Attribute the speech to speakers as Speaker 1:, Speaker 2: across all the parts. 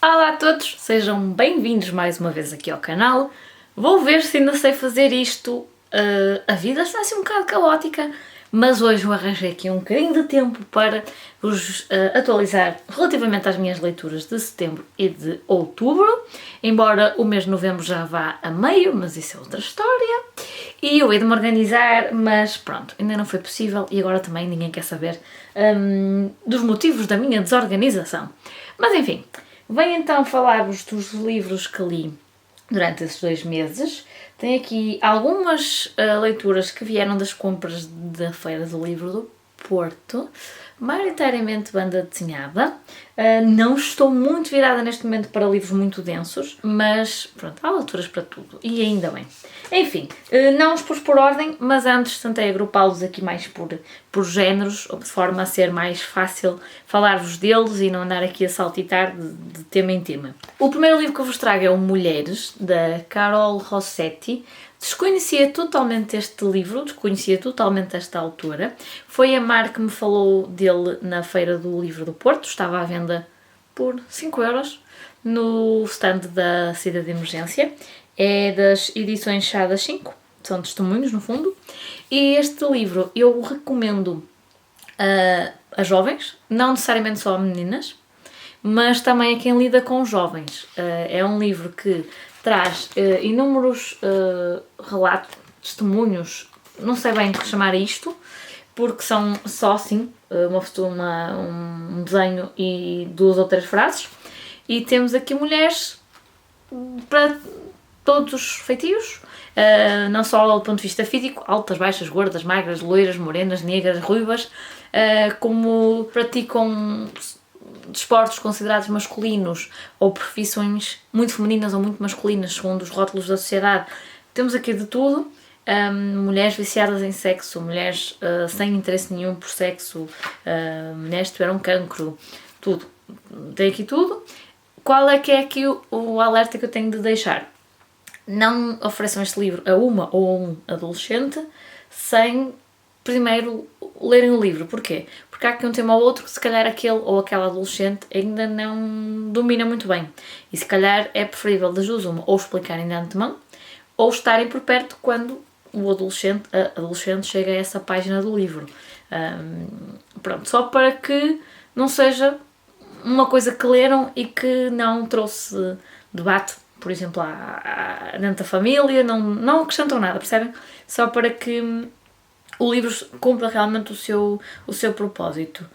Speaker 1: Olá a todos, sejam bem-vindos mais uma vez aqui ao canal. Vou ver se ainda sei fazer isto. A vida está assim um bocado caótica, mas hoje eu arranjei aqui um bocadinho de tempo para vos atualizar relativamente às minhas leituras de setembro e de outubro, embora o mês de novembro já vá a meio, mas isso é outra história. E eu hei de me organizar, mas pronto, ainda não foi possível e agora também ninguém quer saber dos motivos da minha desorganização. Mas enfim, venho então falar-vos dos livros que li durante esses 2 meses. Tenho aqui algumas leituras que vieram das compras da Feira do Livro do Porto, maioritariamente banda desenhada. Não estou muito virada neste momento para livros muito densos, mas pronto, há leituras para tudo e ainda bem. Enfim, não os pus por ordem, mas antes tentei agrupá-los aqui mais por géneros, de forma a ser mais fácil falar-vos deles e não andar aqui a saltitar de tema em tema. O primeiro livro que eu vos trago é o Mulheres, da Carol Rossetti. Desconhecia totalmente este livro, desconhecia totalmente esta autora. Foi a Mar que me falou dele na Feira do Livro do Porto, estava à venda por 5€ no stand da Saída de Emergência. É das edições Chá das 5, são testemunhos no fundo. E este livro eu recomendo a jovens, não necessariamente só a meninas, mas também a quem lida com jovens. É um livro que traz inúmeros relatos, testemunhos, não sei bem chamar isto, porque são só assim, um desenho e 2 ou 3 frases. E temos aqui mulheres para todos os feitios, não só do ponto de vista físico, altas, baixas, gordas, magras, loiras, morenas, negras, ruivas, como praticam desportos considerados masculinos ou profissões muito femininas ou muito masculinas, segundo os rótulos da sociedade. Temos aqui de tudo. Mulheres viciadas em sexo, mulheres sem interesse nenhum por sexo, mulheres que tiveram cancro, tudo. Tem aqui tudo. Qual é que é aqui o alerta que eu tenho de deixar? Não ofereçam este livro a uma ou a um adolescente sem primeiro lerem o livro. Porquê? Porque há aqui um tema ou outro que se calhar aquele ou aquela adolescente ainda não domina muito bem. E se calhar é preferível das duas uma, ou explicarem de antemão, ou estarem por perto quando o adolescente chega a essa página do livro. Pronto, só para que não seja uma coisa que leram e que não trouxe debate, por exemplo, dentro da família, não acrescentam nada, percebem? Só para que o livro cumpra realmente o seu propósito.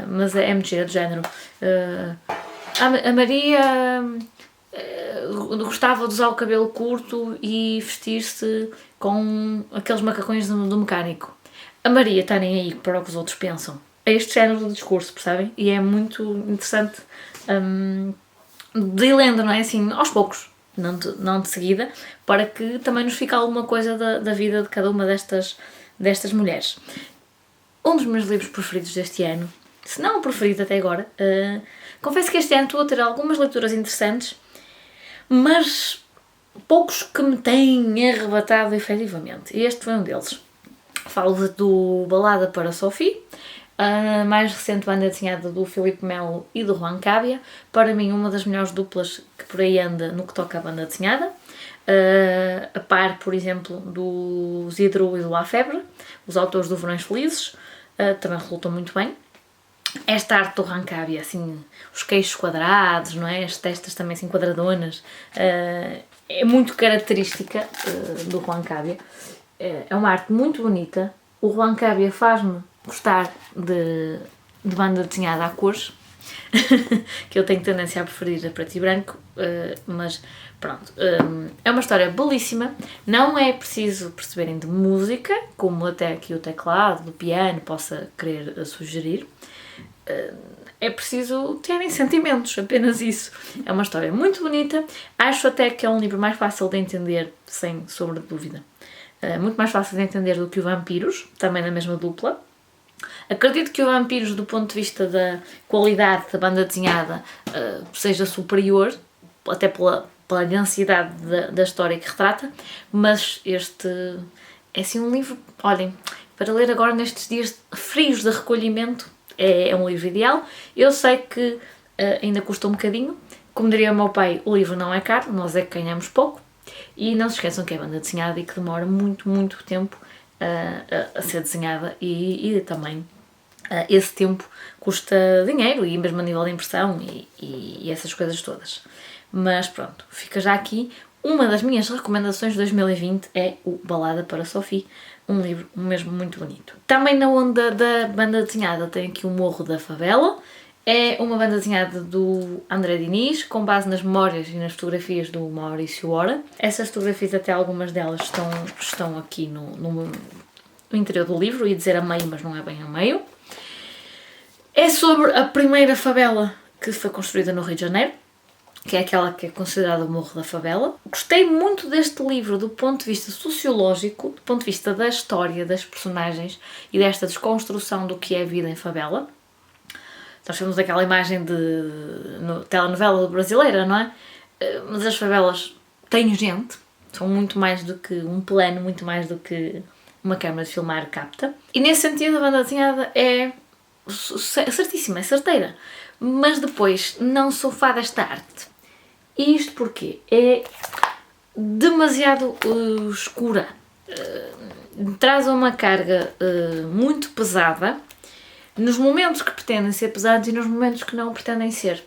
Speaker 1: Mas é muito giro, de género. A Maria gostava de usar o cabelo curto e vestir-se com aqueles macacões do mecânico. A Maria está nem aí para o que os outros pensam. É este género de discurso, percebem? E é muito interessante de ir lendo, não é? Assim, aos poucos, não de seguida, para que também nos fique alguma coisa da vida de cada uma destas mulheres. Um dos meus livros preferidos deste ano, se não o preferido até agora, confesso que este ano estou a ter algumas leituras interessantes, mas poucos que me têm arrebatado efetivamente. E este foi um deles. Falo do Balada para Sophie, a mais recente banda desenhada do Filipe Melo e do Juan Cabia. Para mim, uma das melhores duplas que por aí anda no que toca à banda desenhada. A par, por exemplo, do Zidro e do Lafebre, os autores do Verões Felizes, também resultam muito bem. Esta arte do Juan Cabia, assim, os queixos quadrados, não é? As testas também assim quadradonas, é muito característica do Juan Cabia. É uma arte muito bonita. O Juan Cabia faz-me gostar de banda desenhada a cores, que eu tenho tendência a preferir a preto e branco, mas pronto, é uma história belíssima. Não é preciso perceberem de música, como até aqui o teclado, o piano possa querer sugerir. É preciso terem sentimentos, apenas isso. É uma história muito bonita. Acho até que é um livro mais fácil de entender, sem sombra de dúvida. Muito mais fácil de entender do que o Vampiros, também na mesma dupla. Acredito que o Vampiros, do ponto de vista da qualidade da banda desenhada, seja superior, até pela densidade da história que retrata, mas este é assim um livro, olhem, para ler agora nestes dias frios de recolhimento, é um livro ideal. Eu sei que ainda custa um bocadinho, Como diria o meu pai, o livro não é caro, nós é que ganhamos pouco. E não se esqueçam que é banda desenhada e que demora muito, muito tempo a ser desenhada e também esse tempo custa dinheiro e mesmo a nível de impressão e essas coisas todas. Mas pronto, fica já aqui. Uma das minhas recomendações de 2020 é o Balada para Sophie, um livro mesmo muito bonito. Também na onda da banda desenhada tem aqui o Morro da Favela. É uma banda desenhada do André Diniz, com base nas memórias e nas fotografias do Maurício Ora. Essas fotografias, até algumas delas, estão aqui no interior do livro, ia dizer a meio, mas não é bem a meio. É sobre a primeira favela que foi construída no Rio de Janeiro, que é aquela que é considerada o Morro da Favela. Gostei muito deste livro do ponto de vista sociológico, do ponto de vista da história, das personagens e desta desconstrução do que é a vida em favela. Nós temos aquela imagem de telenovela brasileira, não é? Mas as favelas têm gente, são muito mais do que um plano, muito mais do que uma câmara de filmar capta. E nesse sentido a banda desenhada é certíssima, é certeira. Mas depois não sou fã desta arte. E isto porquê? É demasiado escura. Traz uma carga muito pesada nos momentos que pretendem ser pesados e nos momentos que não pretendem ser.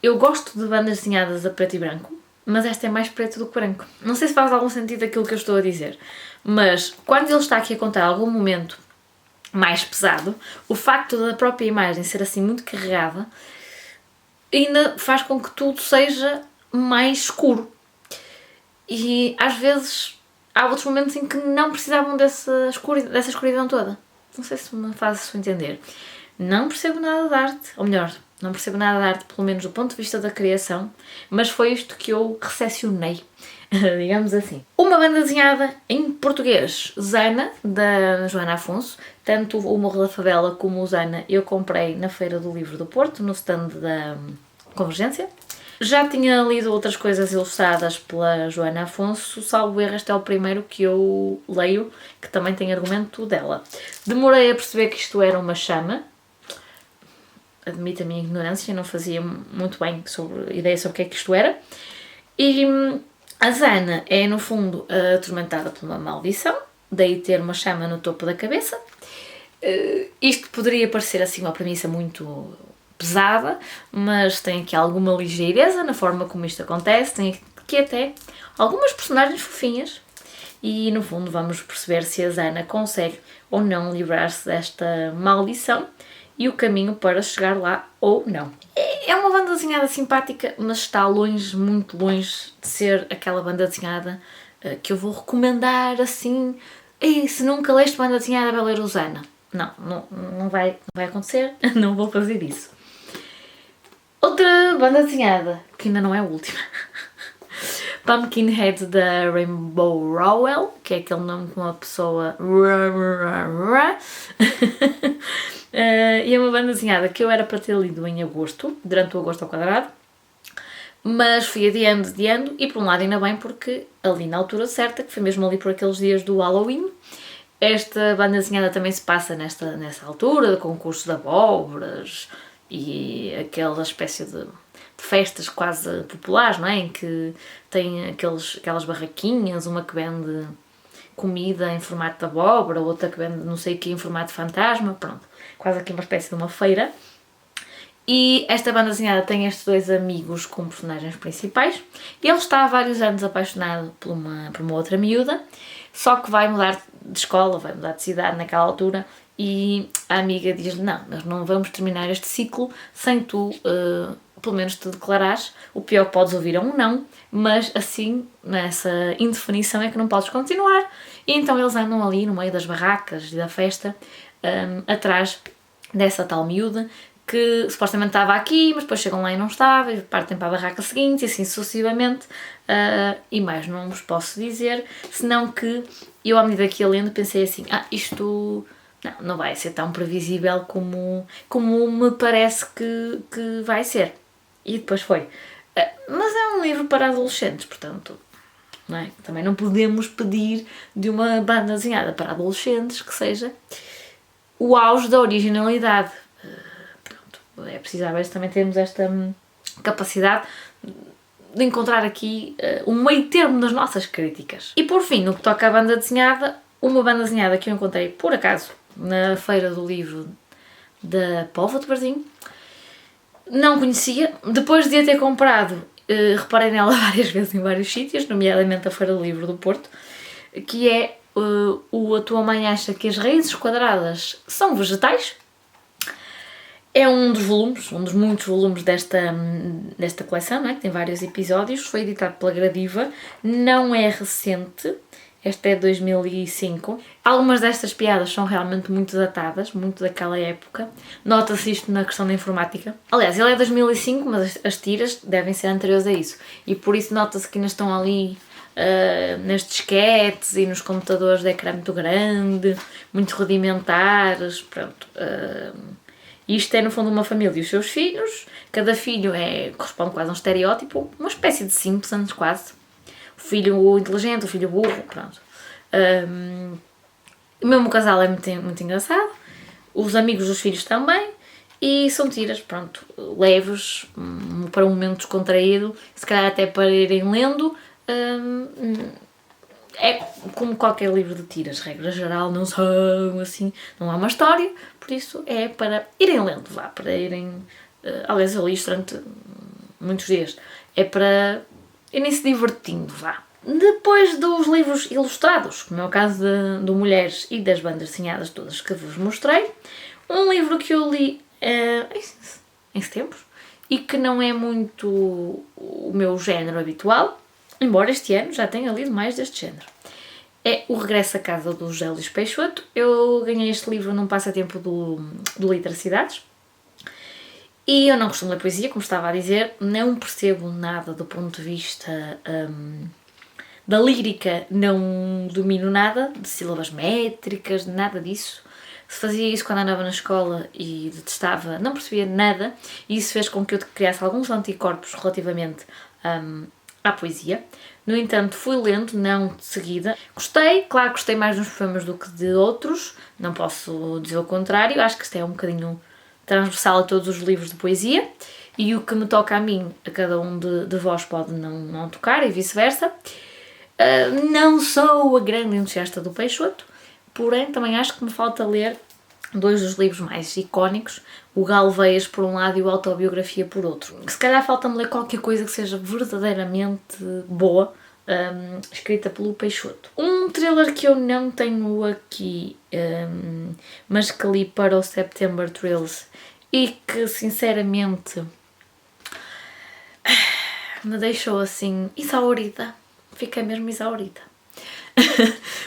Speaker 1: Eu gosto de bandas desenhadas a preto e branco, mas esta é mais preto do que branco. Não sei se faz algum sentido aquilo que eu estou a dizer, mas quando ele está aqui a contar algum momento mais pesado, o facto da própria imagem ser assim muito carregada ainda faz com que tudo seja mais escuro. E às vezes há outros momentos em que não precisavam dessa escuridão toda. Não sei se me faz isso entender. Não percebo nada de arte, ou melhor, não percebo nada de arte, pelo menos do ponto de vista da criação, mas foi isto que eu recepcionei, digamos assim. Uma banda desenhada em português, Zana, da Joana Afonso. Tanto o Morro da Favela como o Zana eu comprei na Feira do Livro do Porto, no stand da Convergência. Já tinha lido outras coisas ilustradas pela Joana Afonso, salvo erro, este é o primeiro que eu leio, que também tem argumento dela. Demorei a perceber que isto era uma chama, admito a minha ignorância, não fazia muito bem ideia sobre o que é que isto era. E a Zana é, no fundo, atormentada por uma maldição, daí ter uma chama no topo da cabeça. Isto poderia parecer assim uma premissa muito pesada, mas tem aqui alguma ligeireza na forma como isto acontece, tem aqui até algumas personagens fofinhas e no fundo vamos perceber se a Zana consegue ou não livrar-se desta maldição e o caminho para chegar lá ou não. É uma banda desenhada simpática, mas está longe, muito longe de ser aquela banda desenhada que eu vou recomendar assim. E se nunca leste banda desenhada, vai ler o Zana. Não vai acontecer, não vou fazer isso. Outra banda desenhada, que ainda não é a última, Pumpkinhead da Rainbow Rowell, que é aquele nome que uma pessoa e é uma banda desenhada que eu era para ter lido em agosto, durante o agosto ao quadrado, mas fui adiando e por um lado ainda bem porque ali na altura certa, que foi mesmo ali por aqueles dias do Halloween, esta banda desenhada também se passa nessa altura, de concurso de abóboras e aquela espécie de festas quase populares, não é? Em que tem aquelas barraquinhas, uma que vende comida em formato de abóbora, outra que vende não sei o que em formato de fantasma, pronto, quase aqui uma espécie de uma feira. E esta banda desenhada tem estes dois amigos como personagens principais. Ele está há vários anos apaixonado por uma outra miúda, só que vai mudar de escola, vai mudar de cidade naquela altura e a amiga diz-lhe, não, nós não vamos terminar este ciclo sem tu, pelo menos te declarares. O pior que podes ouvir é um não, mas assim, nessa indefinição é que não podes continuar. E então eles andam ali no meio das barracas e da festa, atrás dessa tal miúda, que supostamente estava aqui, mas depois chegam lá e não estava, e partem para a barraca seguinte, e assim sucessivamente, e mais não vos posso dizer, senão que eu, à medida que ia lendo, pensei assim, isto não vai ser tão previsível como me parece que vai ser. E depois foi. Mas é um livro para adolescentes, portanto, não é? Também não podemos pedir de uma banda desenhada para adolescentes que seja o auge da originalidade. É preciso às vezes também termos esta capacidade de encontrar aqui um meio termo nas nossas críticas. E por fim, no que toca à banda desenhada, uma banda desenhada que eu encontrei por acaso na feira do livro da Póvoa de Varzim, não conhecia, depois de a ter comprado, reparei nela várias vezes em vários sítios, nomeadamente a Feira do Livro do Porto, que é o A Tua Mãe Acha que as Raízes Quadradas São Vegetais. É um dos volumes, um dos muitos volumes desta coleção, não é? Que tem vários episódios, foi editado pela Gradiva, não é recente, esta é de 2005. Algumas destas piadas são realmente muito datadas, muito daquela época. Nota-se isto na questão da informática. Aliás, ele é de 2005, mas as tiras devem ser anteriores a isso. E por isso nota-se que ainda estão ali nas disquetes e nos computadores de ecrã muito grande, muito rudimentares, pronto. Isto é no fundo uma família e os seus filhos. Cada filho corresponde quase a um estereótipo, uma espécie de Simpsons quase. O filho inteligente, o filho burro, pronto. O mesmo casal é muito, muito engraçado. Os amigos dos filhos também. E são tiras, pronto, leves, para um momento descontraído, se calhar até para irem lendo. É como qualquer livro de tiras, regra geral, não são assim, não há uma história, por isso é para irem lendo, para irem... aliás, eu li isto durante muitos dias. É para irem se divertindo, Depois dos livros ilustrados, como é o caso do Mulheres e das bandas desenhadas todas que vos mostrei, um livro que eu li em setembro e que não é muito o meu género habitual, embora este ano já tenha lido mais deste género. É O Regresso a Casa do José Luís Peixoto. Eu ganhei este livro num passatempo do Literacidades. E eu não costumo ler poesia, como estava a dizer, não percebo nada do ponto de vista da lírica, não domino nada de sílabas métricas, nada disso. Se fazia isso quando andava na escola e detestava, não percebia nada, e isso fez com que eu criasse alguns anticorpos relativamente à poesia. No entanto, fui lendo, não de seguida. Gostei, claro que gostei mais de uns poemas do que de outros, não posso dizer o contrário, acho que isto é um bocadinho transversal a todos os livros de poesia, e o que me toca a mim, a cada um de vós pode não tocar, e vice-versa. Não sou a grande entusiasta do Peixoto, porém também acho que me falta ler dois dos livros mais icónicos, o Galveias por um lado e o Autobiografia por outro. Se calhar falta-me ler qualquer coisa que seja verdadeiramente boa, escrita pelo Peixoto. Um thriller que eu não tenho aqui, mas que li para o September Thrills e que sinceramente me deixou assim exaurida. Fiquei mesmo exaurida.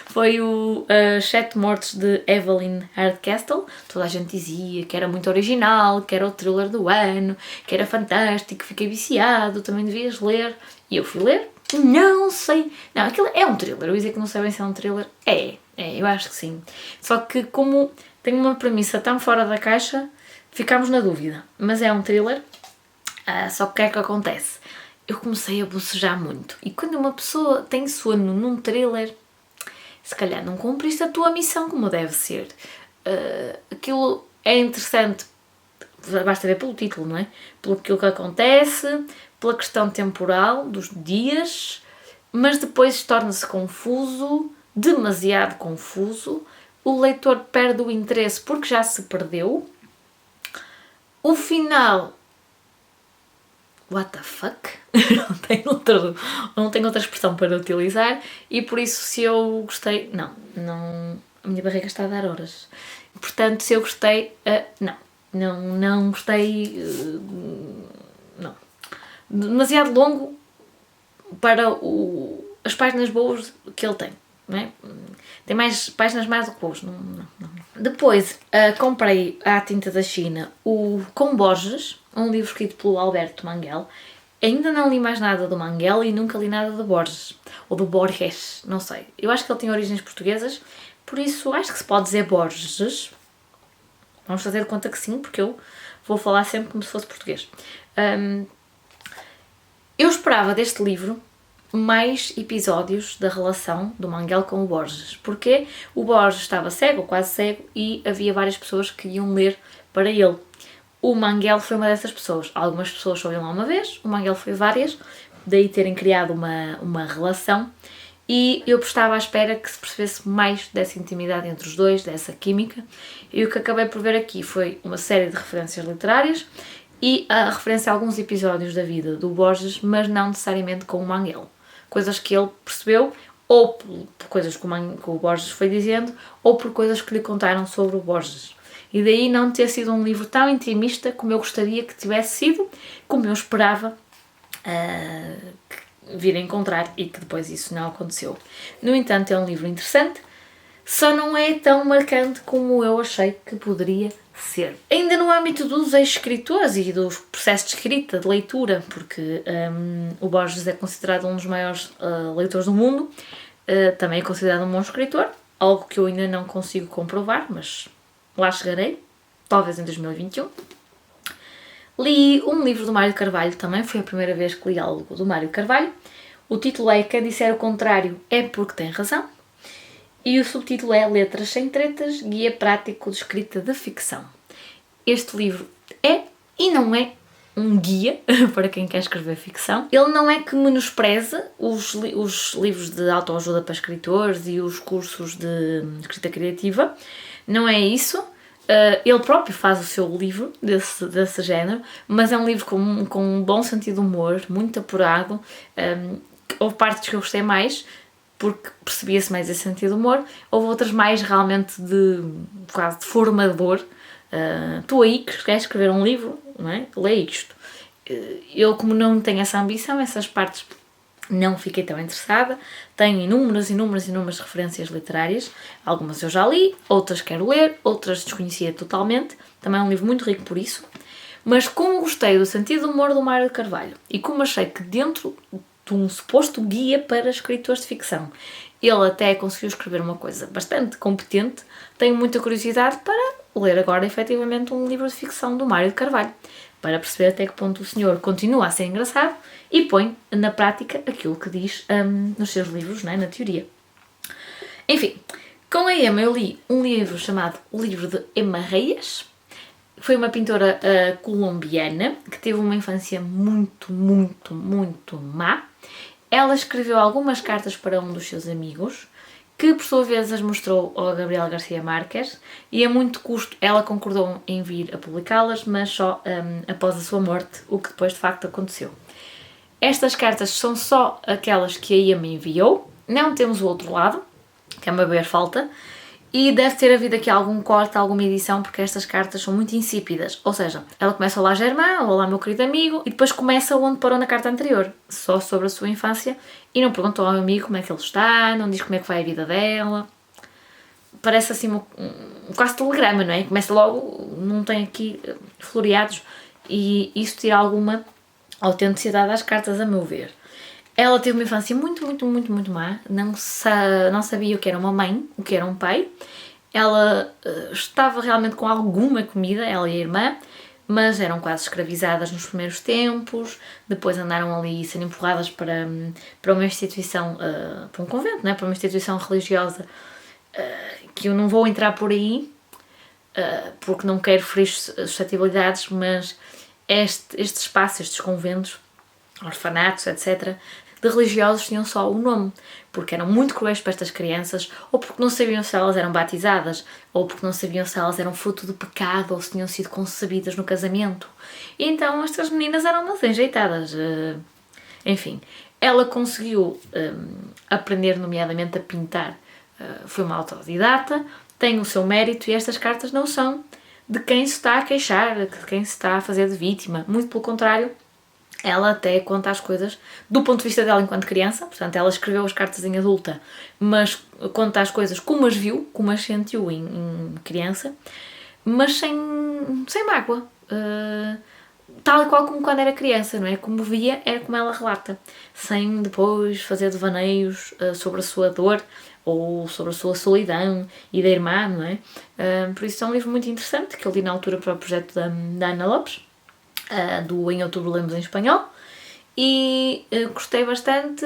Speaker 1: Foi o As Sete Mortes de Evelyn Hardcastle. Toda a gente dizia que era muito original, que era o thriller do ano, que era fantástico, fiquei viciado, também devias ler. E eu fui ler. Não sei. Não, aquilo é um thriller. Eu ia dizer que não sei bem se é um thriller. Eu acho que sim. Só que como tem uma premissa tão fora da caixa, ficámos na dúvida. Mas é um thriller. Só que o que é que acontece? Eu comecei a bocejar muito. E quando uma pessoa tem sono num thriller, se calhar não cumpriste a tua missão como deve ser. Aquilo é interessante, basta ver pelo título, não é? Pelo aquilo que acontece, pela questão temporal dos dias, mas depois torna-se confuso, demasiado confuso. O leitor perde o interesse porque já se perdeu. O final... What the fuck? não tenho outra expressão para utilizar, e por isso se eu gostei... Não, a minha barriga está a dar horas. Portanto, se eu gostei... não gostei... não. Demasiado longo para as páginas boas que ele tem, não é? Tem mais páginas mais do que boas. Não. Depois, comprei à tinta da China o Com Borges, um livro escrito pelo Alberto Manguel. Ainda não li mais nada do Manguel e nunca li nada de Borges, ou do Borges, não sei. Eu acho que ele tem origens portuguesas, por isso acho que se pode dizer Borges. Vamos fazer de conta que sim, porque eu vou falar sempre como se fosse português. Eu esperava deste livro mais episódios da relação do Manguel com o Borges, porque o Borges estava cego, quase cego, e havia várias pessoas que iam ler para ele. O Manguel foi uma dessas pessoas. Algumas pessoas só iam lá uma vez, o Manguel foi várias, daí terem criado uma relação. E eu estava à espera que se percebesse mais dessa intimidade entre os dois, dessa química. E o que acabei por ver aqui foi uma série de referências literárias e a referência a alguns episódios da vida do Borges, mas não necessariamente com o Manguel. Coisas que ele percebeu, ou por coisas que o Borges foi dizendo, ou por coisas que lhe contaram sobre o Borges. E daí não ter sido um livro tão intimista como eu gostaria que tivesse sido, como eu esperava vir a encontrar, e que depois isso não aconteceu. No entanto, é um livro interessante, só não é tão marcante como eu achei que poderia ser. Ainda no âmbito dos escritores e dos processos de escrita, de leitura, porque o Borges é considerado um dos maiores leitores do mundo, também é considerado um bom escritor, algo que eu ainda não consigo comprovar, mas lá chegarei, talvez em 2021. Li um livro do Mário Carvalho também, foi a primeira vez que li algo do Mário Carvalho. O título é Quem Disser o Contrário é Porque Tem Razão. E o subtítulo é Letras Sem Tretas, Guia Prático de Escrita de Ficção. Este livro é e não é um guia para quem quer escrever ficção. Ele não é que menospreze os livros de autoajuda para escritores e os cursos de escrita criativa. Não é isso. Ele próprio faz o seu livro desse género, mas é um livro com um bom sentido de humor, muito apurado. Houve partes que eu gostei mais, porque percebia-se mais esse sentido de humor. Houve outras mais realmente quase de formador. Tu aí que queres escrever um livro, não é? Lê isto. Eu, como não tenho essa ambição, essas partes não fiquei tão interessada. Tenho inúmeras referências literárias. Algumas eu já li, outras quero ler, outras desconhecia totalmente. Também é um livro muito rico por isso. Mas como gostei do sentido do humor do Mário de Carvalho e como achei que dentro de um suposto guia para escritores de ficção ele até conseguiu escrever uma coisa bastante competente, tenho muita curiosidade para ler agora efetivamente um livro de ficção do Mário de Carvalho, para perceber até que ponto o senhor continua a ser engraçado e põe na prática aquilo que diz nos seus livros, não é? Na teoria. Enfim, com a Emma eu li um livro chamado O Livro de Emma Reis. Foi uma pintora colombiana que teve uma infância muito má. Ela escreveu algumas cartas para um dos seus amigos, que por sua vez as mostrou ao Gabriel Garcia Marques, e a muito custo ela concordou em vir a publicá-las, mas só após a sua morte, o que depois de facto aconteceu. Estas cartas são só aquelas que a Ia me enviou, não temos o outro lado, que é uma ver falta, e deve ter havido aqui algum corte, alguma edição, porque estas cartas são muito insípidas. Ou seja, ela começa Olá Germán, Olá meu querido amigo, e depois começa onde parou na carta anterior, só sobre a sua infância, e não perguntou ao amigo como é que ele está, não diz como é que vai a vida dela. Parece assim um quase telegrama, não é? Começa logo, não tem aqui floreados, e isso tira alguma autenticidade às cartas, a meu ver. Ela teve uma infância muito má, não sabia o que era uma mãe, o que era um pai. Ela estava realmente com alguma comida, ela e a irmã, mas eram quase escravizadas nos primeiros tempos, depois andaram ali sendo empurradas para uma instituição, para um convento, não é? Para uma instituição religiosa, que eu não vou entrar por aí, porque não quero ferir suscetibilidades, mas este espaço, estes conventos, orfanatos, etc., de religiosos tinham só o nome, porque eram muito cruéis para estas crianças, ou porque não sabiam se elas eram batizadas, ou porque não sabiam se elas eram fruto do pecado, ou se tinham sido concebidas no casamento. E então estas meninas eram umas enjeitadas. Enfim, ela conseguiu aprender nomeadamente a pintar, foi uma autodidata, tem o seu mérito, e estas cartas não são de quem se está a queixar, de quem se está a fazer de vítima, muito pelo contrário. Ela até conta as coisas do ponto de vista dela enquanto criança, portanto ela escreveu as cartas em adulta, mas conta as coisas como as viu, como as sentiu em criança, mas sem mágoa, tal e qual como quando era criança, não é? Como via, era como ela relata, sem depois fazer devaneios sobre a sua dor ou sobre a sua solidão e da irmã, não é? Por isso é um livro muito interessante, que eu li na altura para o projeto da Ana Lopes, do Em Outubro Lemos em Espanhol, e gostei bastante,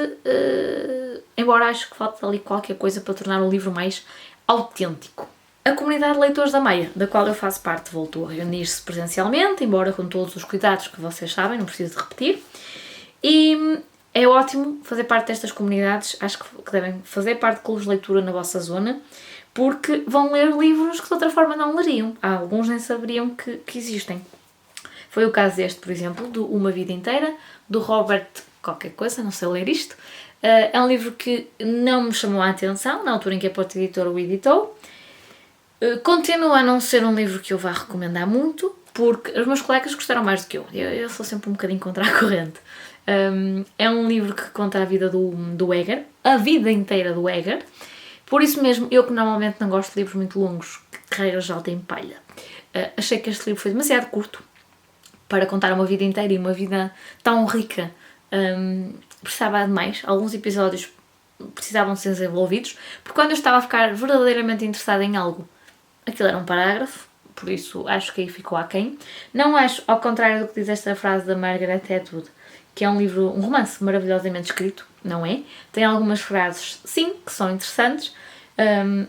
Speaker 1: embora acho que falta ali qualquer coisa para tornar o livro mais autêntico. A comunidade de leitores da Maia, da qual eu faço parte, voltou a reunir-se presencialmente, embora com todos os cuidados que vocês sabem, não preciso de repetir. E é ótimo fazer parte destas comunidades, acho que devem fazer parte de clubes de leitura na vossa zona, porque vão ler livros que de outra forma não leriam. Alguns nem saberiam que existem. Foi o caso deste, por exemplo, do Uma Vida Inteira, do Robert qualquer coisa, não sei ler isto. É um livro que não me chamou a atenção, na altura em que a Porta Editora o editou. Continua a não ser um livro que eu vá recomendar muito, porque os meus colegas gostaram mais do que eu. Eu sou sempre um bocadinho contra a corrente. É um livro que conta a vida do Eger, a vida inteira do Eger. Por isso mesmo, eu que normalmente não gosto de livros muito longos, que regra já tem palha, achei que este livro foi demasiado curto para contar uma vida inteira e uma vida tão rica. Precisava de mais. Alguns episódios precisavam ser desenvolvidos, porque quando eu estava a ficar verdadeiramente interessada em algo, aquilo era um parágrafo, por isso acho que aí ficou aquém. Não acho, ao contrário do que diz esta frase da Margaret Atwood, que é um romance maravilhosamente escrito, não é? Tem algumas frases, sim, que são interessantes,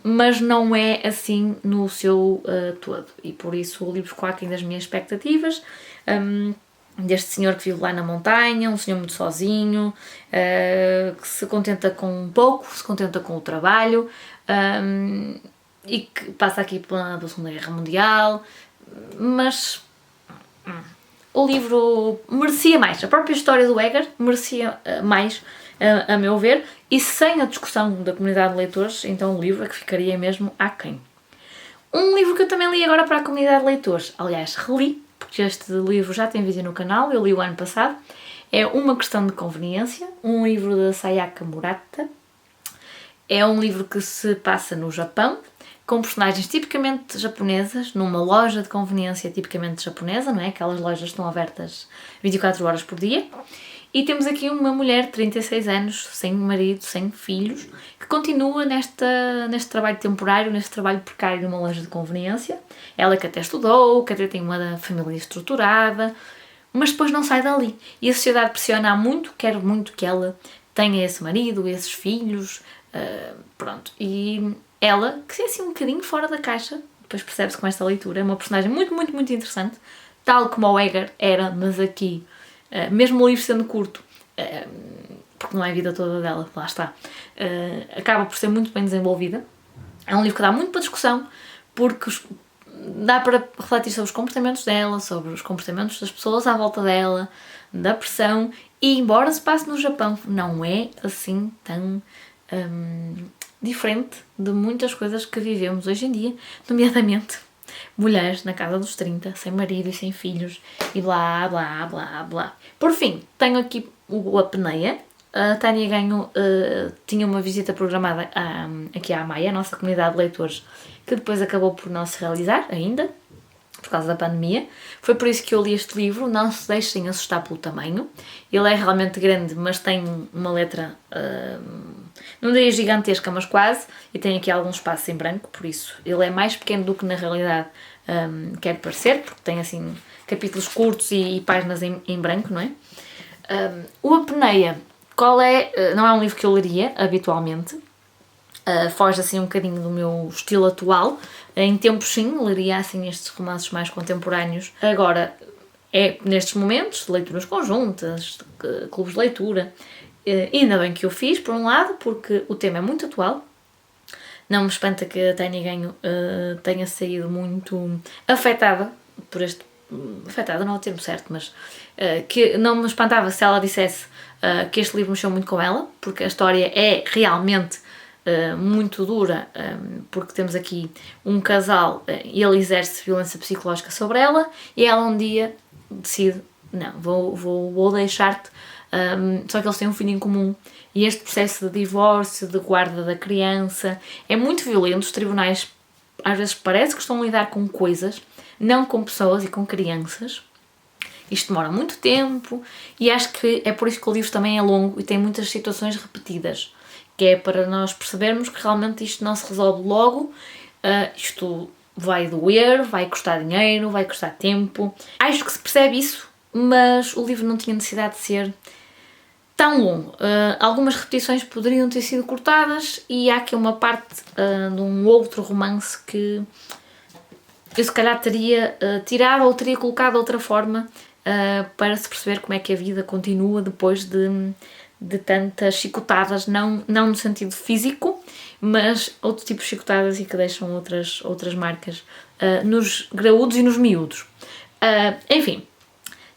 Speaker 1: mas não é assim no seu todo. E por isso o livro ficou aquém das minhas expectativas. Deste senhor que vive lá na montanha, um senhor muito sozinho, que se contenta com pouco, se contenta com o trabalho, e que passa aqui pela Segunda Guerra Mundial, mas o livro merecia mais. A própria história do Eger merecia mais, a meu ver, e sem a discussão da comunidade de leitores, então o livro é que ficaria mesmo aquém. Um livro que eu também li agora para a comunidade de leitores, aliás, reli, porque este livro já tem vídeo no canal, eu li o ano passado, é Uma Questão de Conveniência, um livro da Sayaka Murata. É um livro que se passa no Japão, com personagens tipicamente japonesas, numa loja de conveniência tipicamente japonesa, não é? Aquelas lojas que estão abertas 24 horas por dia. E temos aqui uma mulher de 36 anos, sem marido, sem filhos, que continua neste trabalho temporário, neste trabalho precário numa loja de conveniência. Ela que até estudou, que até tem uma família estruturada, mas depois não sai dali. E a sociedade pressiona-a muito, quer muito que ela tenha esse marido, esses filhos, pronto. E ela, que é assim um bocadinho fora da caixa, depois percebe-se com esta leitura, é uma personagem muito, muito, muito interessante, tal como o Eger era, mas aqui, mesmo o livro sendo curto, porque não é a vida toda dela, lá está, acaba por ser muito bem desenvolvida. É um livro que dá muito para discussão, porque dá para refletir sobre os comportamentos dela, sobre os comportamentos das pessoas à volta dela, da pressão, e embora se passe no Japão, não é assim tão diferente de muitas coisas que vivemos hoje em dia, nomeadamente mulheres na casa dos 30, sem marido e sem filhos, e blá, blá, blá, blá. Por fim, tenho aqui o Apneia. A Tânia Ganho tinha uma visita programada aqui à Maia, a nossa comunidade de leitores, que depois acabou por não se realizar ainda, por causa da pandemia. Foi por isso que eu li este livro. Não se deixem assustar pelo tamanho. Ele é realmente grande, mas tem uma letra, não diria gigantesca, mas quase, e tem aqui alguns espaços em branco, por isso ele é mais pequeno do que na realidade quer parecer, porque tem assim capítulos curtos e páginas em branco, não é? O Apneia, não é um livro que eu leria habitualmente, foge assim um bocadinho do meu estilo atual. Em tempos sim, leria assim estes romances mais contemporâneos. Agora, é nestes momentos de leituras conjuntas, de clubes de leitura, ainda bem que eu fiz, por um lado, porque o tema é muito atual. Não me espanta que a Tânia Ganho tenha saído muito afetada por este... Afetada não é o termo certo, mas que não me espantava se ela dissesse que este livro mexeu muito com ela, porque a história é realmente muito dura, porque temos aqui um casal e ele exerce violência psicológica sobre ela, e ela um dia decide, não, vou deixar-te, só que eles têm um filho em comum, e este processo de divórcio, de guarda da criança, é muito violento. Os tribunais às vezes parece que estão a lidar com coisas, não com pessoas e com crianças. Isto demora muito tempo, e acho que é por isso que o livro também é longo e tem muitas situações repetidas, que é para nós percebermos que realmente isto não se resolve logo, isto vai doer, vai custar dinheiro, vai custar tempo. Acho que se percebe isso, mas o livro não tinha necessidade de ser tão longo. Algumas repetições poderiam ter sido cortadas e há aqui uma parte de um outro romance que eu se calhar teria tirado ou teria colocado de outra forma para se perceber como é que a vida continua depois de tantas chicotadas, não no sentido físico, mas outro tipo de chicotadas e que deixam outras marcas nos graúdos e nos miúdos. Enfim,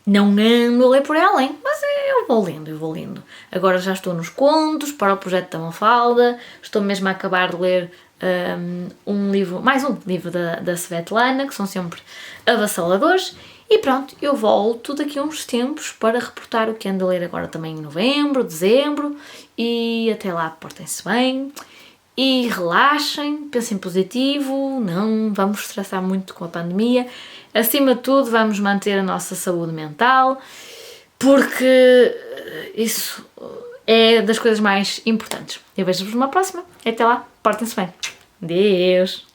Speaker 1: não ando a ler por aí além, mas eu vou lendo. Agora já estou nos contos para o projeto da Mafalda, estou mesmo a acabar de ler mais um livro da Svetlana, que são sempre avassaladores, e pronto, eu volto daqui a uns tempos para reportar o que ando a ler agora também em novembro, dezembro, e até lá portem-se bem e relaxem, pensem positivo, não vamos estressar muito com a pandemia, acima de tudo vamos manter a nossa saúde mental, porque isso é das coisas mais importantes. Eu vejo-vos numa próxima, até lá, portem-se bem. Deus!